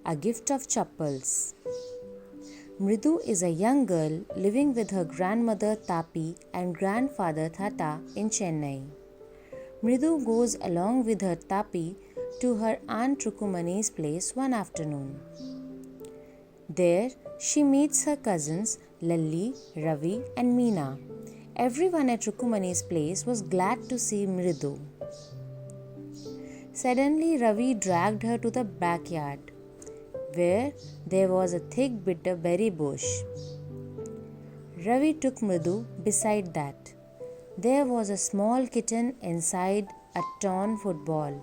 A Gift of Chappals. Mridu is a young girl living with her grandmother Tapi and grandfather Thata in Chennai. Mridu goes along with her Tapi to her aunt Rukumani's place one afternoon. There, she meets her cousins Lalli, Ravi, and Meena. Everyone at Rukumani's place was glad to see Mridu. Suddenly, Ravi dragged her to the backyard, where there was a thick bitter berry bush. Ravi took Mridu beside that. There was a small kitten inside a torn football.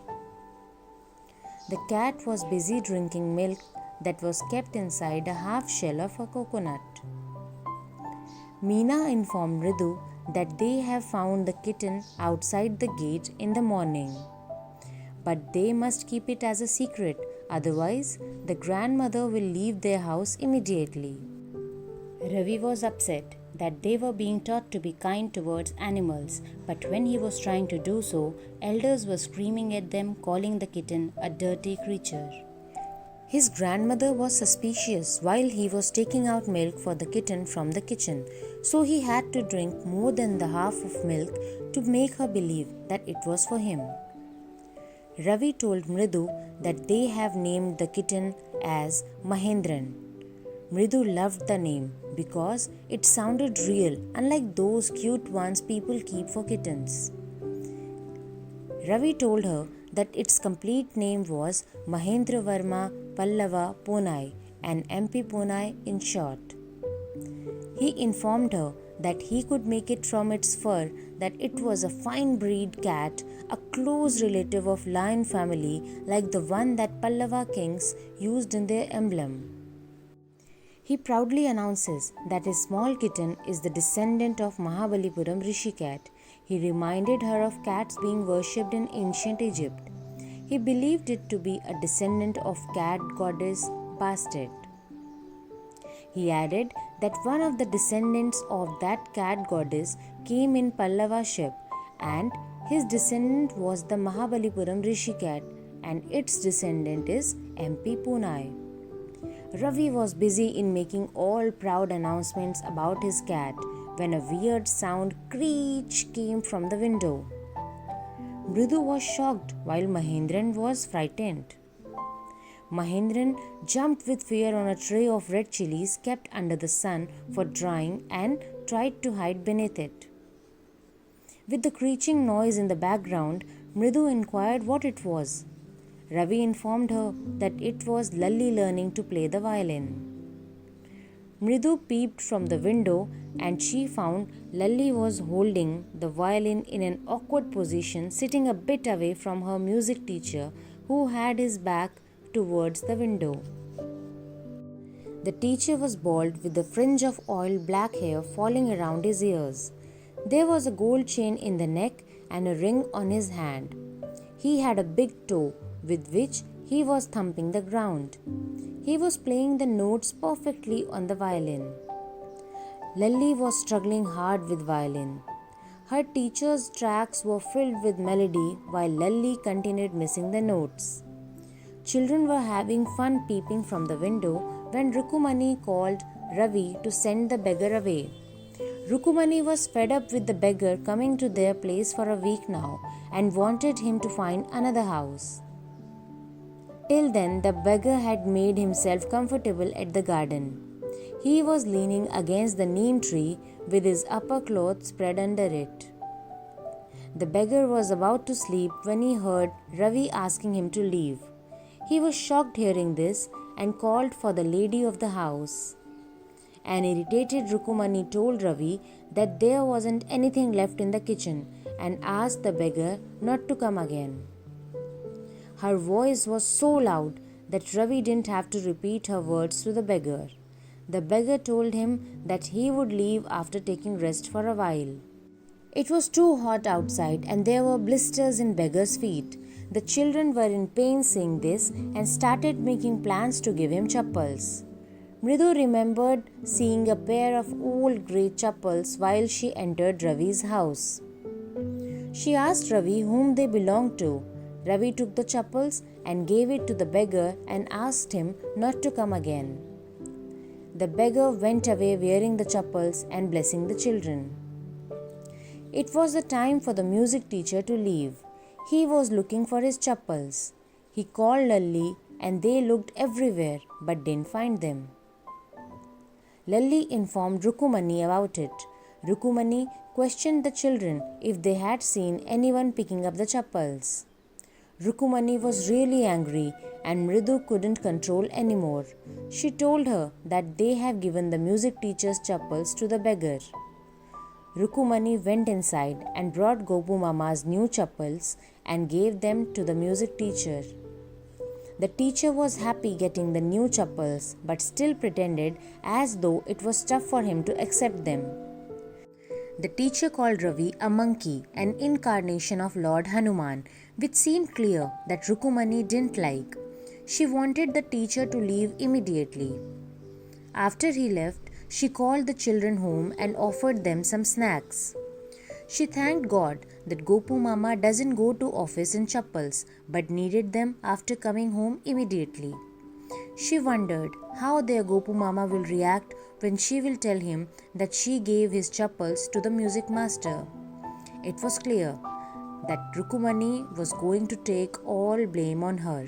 The cat was busy drinking milk that was kept inside a half shell of a coconut. Meena informed Mridu that they have found the kitten outside the gate in the morning. But they must keep it as a secret, otherwise, the grandmother will leave their house immediately. Ravi was upset that they were being taught to be kind towards animals, but when he was trying to do so, elders were screaming at them, calling the kitten a dirty creature. His grandmother was suspicious while he was taking out milk for the kitten from the kitchen, so he had to drink more than the half of milk to make her believe that it was for him. Ravi told Mridu that they have named the kitten as Mahendran. Mridu loved the name because it sounded real, unlike those cute ones people keep for kittens. Ravi told her that its complete name was Mahendra Varma Pallava Ponai and MP Ponai in short. He informed her that he could make it from its fur that it was a fine breed cat, a close relative of lion family like the one that Pallava kings used in their emblem. He proudly announces that his small kitten is the descendant of Mahabalipuram Rishi cat. He reminded her of cats being worshipped in ancient Egypt. He believed it to be a descendant of cat goddess Bastet. He added that one of the descendants of that cat goddess came in Pallava ship, and his descendant was the Mahabalipuram Rishi cat, and its descendant is MP Punai. Ravi was busy in making all proud announcements about his cat when a weird sound screech came from the window. Mridu was shocked while Mahendran was frightened. Mahendran jumped with fear on a tray of red chilies kept under the sun for drying and tried to hide beneath it. With the screeching noise in the background, Mridu inquired what it was. Ravi informed her that it was Lalli learning to play the violin. Mridu peeped from the window and she found Lalli was holding the violin in an awkward position, sitting a bit away from her music teacher, who had his back towards the window. The teacher was bald with a fringe of oiled black hair falling around his ears. There was a gold chain in the neck and a ring on his hand. He had a big toe with which he was thumping the ground. He was playing the notes perfectly on the violin. Lalli was struggling hard with violin. Her teacher's tracks were filled with melody while Lalli continued missing the notes. Children were having fun peeping from the window when Rukumani called Ravi to send the beggar away. Rukumani was fed up with the beggar coming to their place for a week now and wanted him to find another house. Till then, the beggar had made himself comfortable at the garden. He was leaning against the neem tree with his upper cloth spread under it. The beggar was about to sleep when he heard Ravi asking him to leave. He was shocked hearing this and called for the lady of the house. An irritated Rukumani told Ravi that there wasn't anything left in the kitchen and asked the beggar not to come again. Her voice was so loud that Ravi didn't have to repeat her words to the beggar. The beggar told him that he would leave after taking rest for a while. It was too hot outside and there were blisters in beggar's feet. The children were in pain seeing this and started making plans to give him chappals. Mridu remembered seeing a pair of old grey chappals while she entered Ravi's house. She asked Ravi whom they belonged to. Ravi took the chappals and gave it to the beggar and asked him not to come again. The beggar went away wearing the chappals and blessing the children. It was the time for the music teacher to leave. He was looking for his chappals. He called Lalli and they looked everywhere but didn't find them. Lalli informed Rukumani about it. Rukumani questioned the children if they had seen anyone picking up the chappals. Rukumani was really angry and Mridu couldn't control anymore. She told her that they have given the music teacher's chappals to the beggar. Rukumani went inside and brought Gopu Mama's new chappals and gave them to the music teacher. The teacher was happy getting the new chappals but still pretended as though it was tough for him to accept them. The teacher called Ravi a monkey, an incarnation of Lord Hanuman, which seemed clear that Rukumani didn't like. She wanted the teacher to leave immediately. After he left, she called the children home and offered them some snacks. She thanked God that Gopu Mama doesn't go to office in chappals but needed them after coming home immediately. She wondered how their Gopu Mama will react when she will tell him that she gave his chappals to the music master. It was clear that Rukumani was going to take all blame on her.